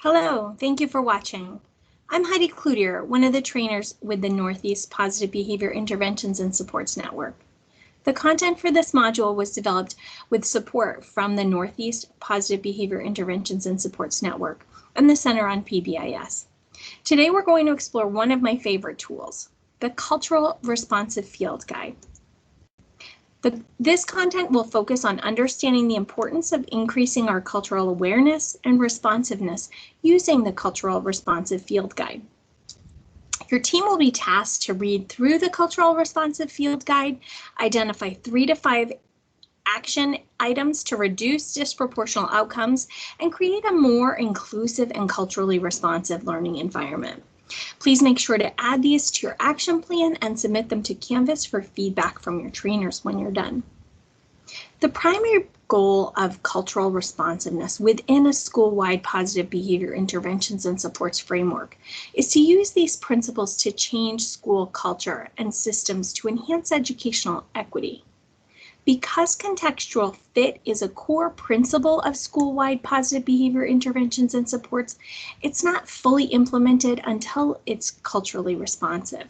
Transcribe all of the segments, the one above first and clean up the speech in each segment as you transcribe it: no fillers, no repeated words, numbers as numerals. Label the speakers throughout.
Speaker 1: Hello, thank you for watching. I'm Heidi Cloutier, one of the trainers with the Northeast Positive Behavior Interventions and Supports Network. The content for this module was developed with support from the Northeast Positive Behavior Interventions and Supports Network and the Center on PBIS. Today we're going to explore one of my favorite tools, the Cultural Responsive Field Guide. This content will focus on understanding the importance of increasing our cultural awareness and responsiveness using the Cultural Responsive Field Guide. Your team will be tasked to read through the Cultural Responsive Field Guide, identify 3 to 5 action items to reduce disproportional outcomes, and create a more inclusive and culturally responsive learning environment. Please make sure to add these to your action plan and submit them to Canvas for feedback from your trainers when you're done. The primary goal of cultural responsiveness within a school-wide positive behavior interventions and supports framework is to use these principles to change school culture and systems to enhance educational equity. Because contextual fit is a core principle of school-wide positive behavior interventions and supports, it's not fully implemented until it's culturally responsive.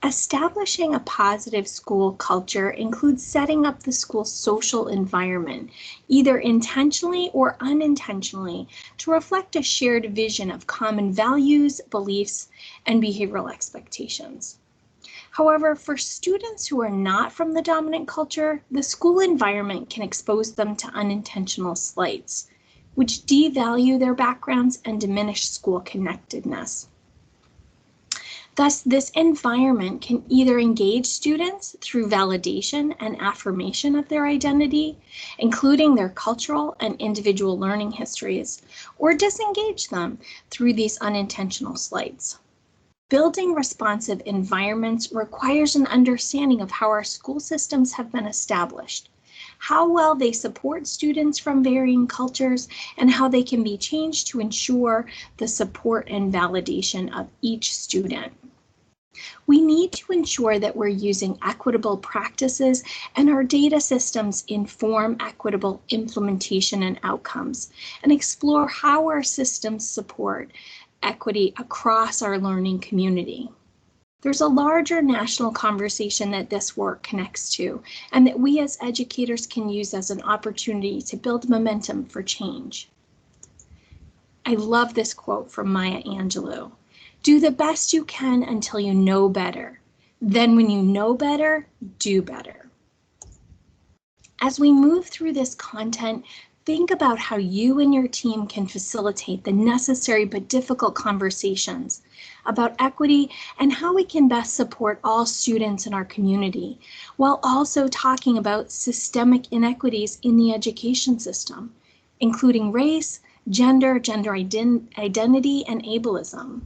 Speaker 1: Establishing a positive school culture includes setting up the school's social environment, either intentionally or unintentionally, to reflect a shared vision of common values, beliefs, and behavioral expectations. However, for students who are not from the dominant culture, the school environment can expose them to unintentional slights, which devalue their backgrounds and diminish school connectedness. Thus, this environment can either engage students through validation and affirmation of their identity, including their cultural and individual learning histories, or disengage them through these unintentional slights. Building responsive environments requires an understanding of how our school systems have been established, how well they support students from varying cultures, and how they can be changed to ensure the support and validation of each student. We need to ensure that we're using equitable practices and our data systems inform equitable implementation and outcomes, and explore how our systems support equity across our learning community. There's a larger national conversation that this work connects to, and that we as educators can use as an opportunity to build momentum for change. I love this quote from Maya Angelou. Do the best you can until you know better. Then when you know better, do better. As we move through this content, think about how you and your team can facilitate the necessary but difficult conversations about equity and how we can best support all students in our community, while also talking about systemic inequities in the education system, including race, gender identity, and ableism.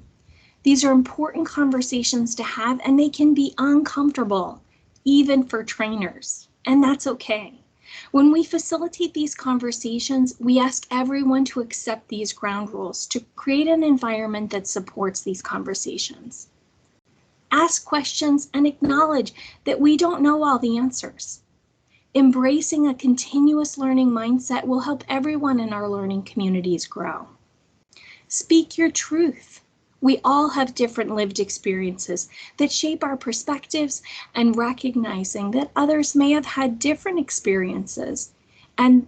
Speaker 1: These are important conversations to have, and they can be uncomfortable, even for trainers, and that's okay. When we facilitate these conversations, we ask everyone to accept these ground rules to create an environment that supports these conversations. Ask questions and acknowledge that we don't know all the answers. Embracing a continuous learning mindset will help everyone in our learning communities grow. Speak your truth. We all have different lived experiences that shape our perspectives, and recognizing that others may have had different experiences, and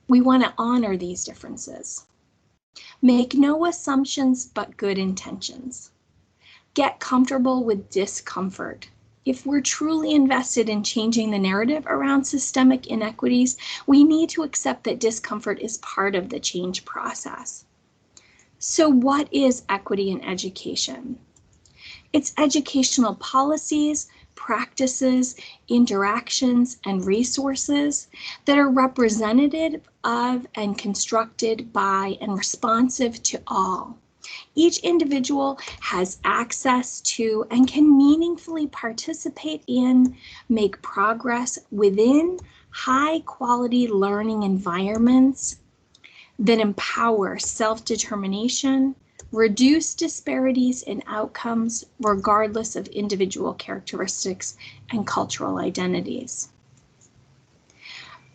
Speaker 1: we want to honor these differences. Make no assumptions but good intentions. Get comfortable with discomfort. If we're truly invested in changing the narrative around systemic inequities, we need to accept that discomfort is part of the change process. So what is equity in education? It's educational policies, practices, interactions, and resources that are representative of and constructed by and responsive to all. Each individual has access to and can meaningfully participate in, make progress within high-quality learning environments that empower self-determination, reduce disparities in outcomes regardless of individual characteristics and cultural identities.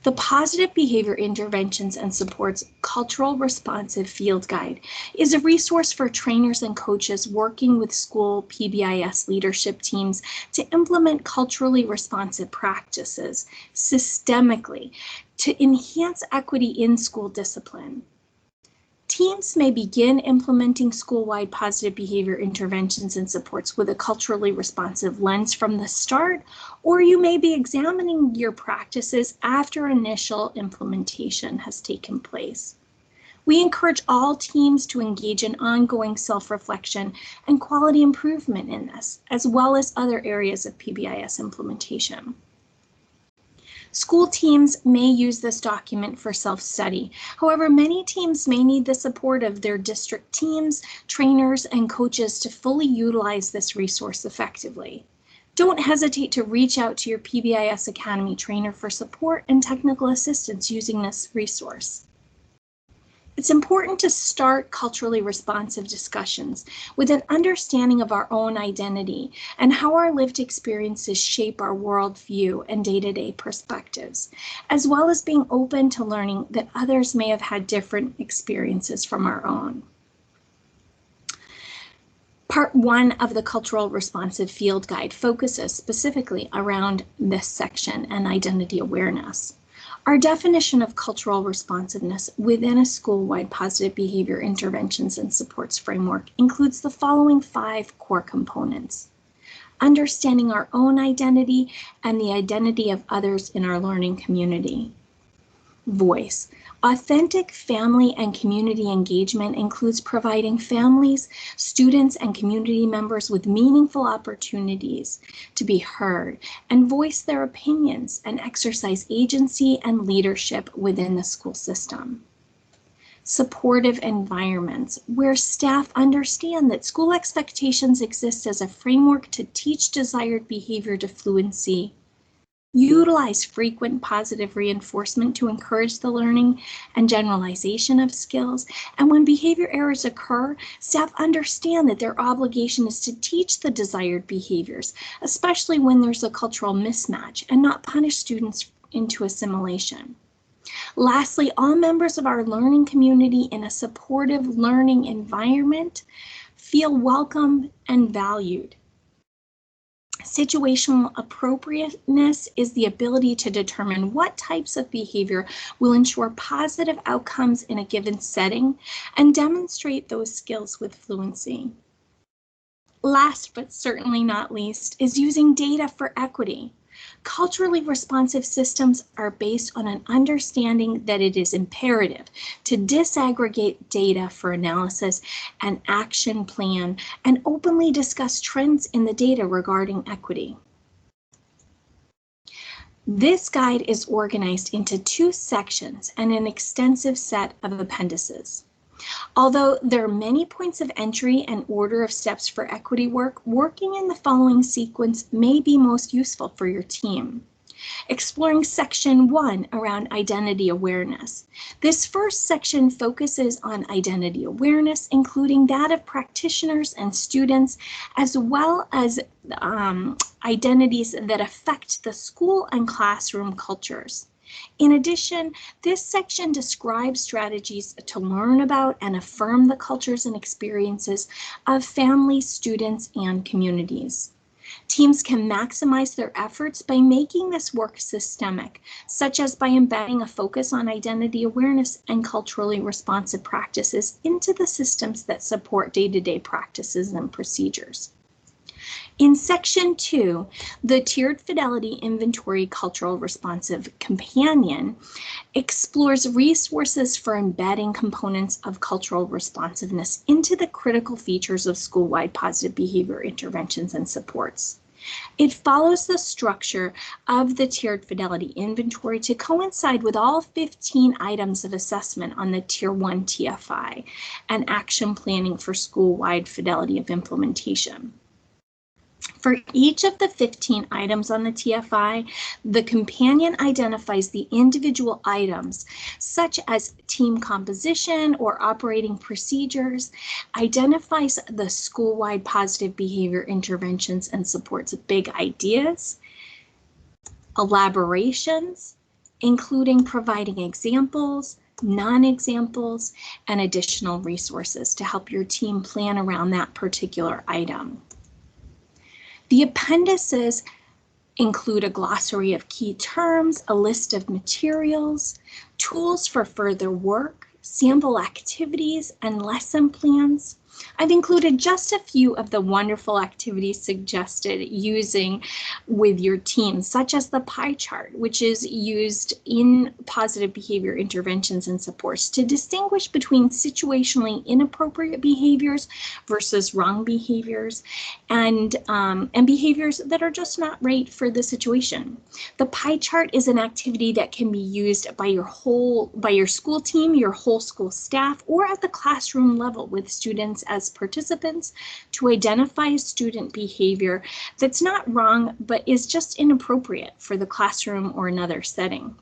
Speaker 1: The Positive Behavior Interventions and Supports Cultural Responsive Field Guide is a resource for trainers and coaches working with school PBIS leadership teams to implement culturally responsive practices systemically to enhance equity in school discipline. Teams may begin implementing school-wide positive behavior interventions and supports with a culturally responsive lens from the start, or you may be examining your practices after initial implementation has taken place. We encourage all teams to engage in ongoing self-reflection and quality improvement in this, as well as other areas of PBIS implementation. School teams may use this document for self-study. However, many teams may need the support of their district teams, trainers, and coaches to fully utilize this resource effectively. Don't hesitate to reach out to your PBIS Academy trainer for support and technical assistance using this resource. It's important to start culturally responsive discussions with an understanding of our own identity and how our lived experiences shape our worldview and day-to-day perspectives, as well as being open to learning that others may have had different experiences from our own. Part 1 of the Cultural Responsive Field Guide focuses specifically around this section and identity awareness. Our definition of cultural responsiveness within a school-wide positive behavior interventions and supports framework includes the following 5 core components: understanding our own identity and the identity of others in our learning community. Voice. Authentic family and community engagement includes providing families, students, and community members with meaningful opportunities to be heard and voice their opinions and exercise agency and leadership within the school system. Supportive environments, where staff understand that school expectations exist as a framework to teach desired behavior to fluency. Utilize frequent positive reinforcement to encourage the learning and generalization of skills. And when behavior errors occur, staff understand that their obligation is to teach the desired behaviors, especially when there's a cultural mismatch, and not punish students into assimilation. Lastly, all members of our learning community in a supportive learning environment feel welcome and valued. Situational appropriateness is the ability to determine what types of behavior will ensure positive outcomes in a given setting and demonstrate those skills with fluency. Last but certainly not least is using data for equity. Culturally responsive systems are based on an understanding that it is imperative to disaggregate data for analysis and action plan and openly discuss trends in the data regarding equity. This guide is organized into 2 sections and an extensive set of appendices. Although there are many points of entry and order of steps for equity work, working in the following sequence may be most useful for your team. Exploring section 1 around identity awareness. This first section focuses on identity awareness, including that of practitioners and students, as well as identities that affect the school and classroom cultures. In addition, this section describes strategies to learn about and affirm the cultures and experiences of families, students, and communities. Teams can maximize their efforts by making this work systemic, such as by embedding a focus on identity awareness and culturally responsive practices into the systems that support day-to-day practices and procedures. In section 2, the Tiered Fidelity Inventory Cultural Responsive Companion explores resources for embedding components of cultural responsiveness into the critical features of school-wide positive behavior interventions and supports. It follows the structure of the Tiered Fidelity Inventory to coincide with all 15 items of assessment on the Tier 1 TFI and action planning for school-wide fidelity of implementation. For each of the 15 items on the TFI, the companion identifies the individual items, such as team composition or operating procedures, identifies the school-wide positive behavior interventions and supports big ideas, elaborations, including providing examples, non-examples, and additional resources to help your team plan around that particular item. The appendices include a glossary of key terms, a list of materials, tools for further work, sample activities, and lesson plans. I've included just a few of the wonderful activities suggested using with your team, such as the pie chart, which is used in positive behavior interventions and supports to distinguish between situationally inappropriate behaviors versus wrong behaviors and behaviors that are just not right for the situation. The pie chart is an activity that can be used by your school team, your whole school staff, or at the classroom level with students as participants to identify student behavior that's not wrong, but is just inappropriate for the classroom or another setting.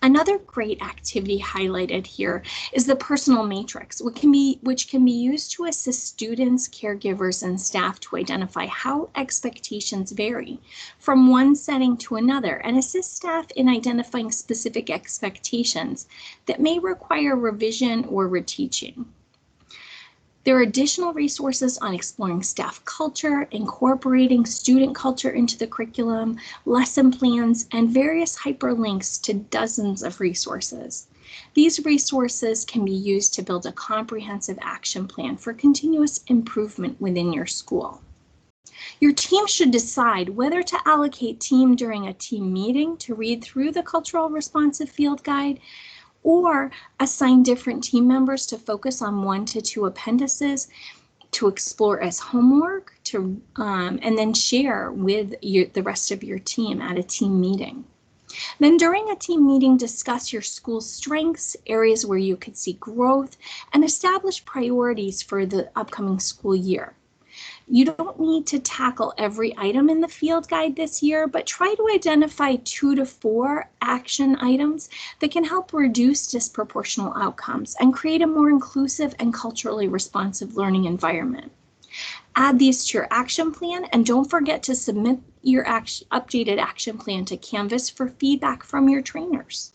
Speaker 1: Another great activity highlighted here is the personal matrix, which can be used to assist students, caregivers, and staff to identify how expectations vary from one setting to another and assist staff in identifying specific expectations that may require revision or reteaching. There are additional resources on exploring staff culture, incorporating student culture into the curriculum, lesson plans, and various hyperlinks to dozens of resources. These resources can be used to build a comprehensive action plan for continuous improvement within your school. Your team should decide whether to allocate time during a team meeting to read through the Cultural Responsive Field Guide, or assign different team members to focus on 1 to 2 appendices to explore as homework and then share with the rest of your team at a team meeting. Then during a team meeting, discuss your school's strengths, areas where you could see growth, and establish priorities for the upcoming school year. You don't need to tackle every item in the field guide this year, but try to identify 2 to 4 action items that can help reduce disproportional outcomes and create a more inclusive and culturally responsive learning environment. Add these to your action plan, and don't forget to submit your updated action plan to Canvas for feedback from your trainers.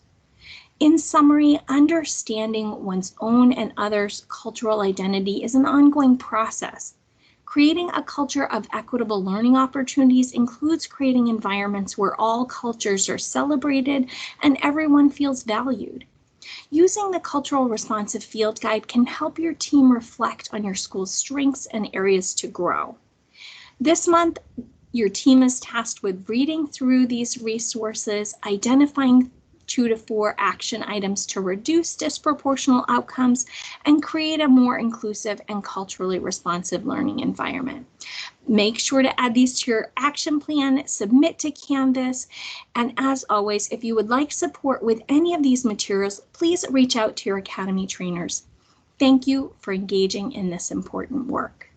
Speaker 1: In summary, understanding one's own and others' cultural identity is an ongoing process. Creating a culture of equitable learning opportunities includes creating environments where all cultures are celebrated and everyone feels valued. Using the Cultural Responsive Field Guide can help your team reflect on your school's strengths and areas to grow. This month, your team is tasked with reading through these resources, identifying 2 to 4 action items to reduce disproportional outcomes and create a more inclusive and culturally responsive learning environment. Make sure to add these to your action plan, submit to Canvas, and as always, if you would like support with any of these materials, please reach out to your Academy trainers. Thank you for engaging in this important work.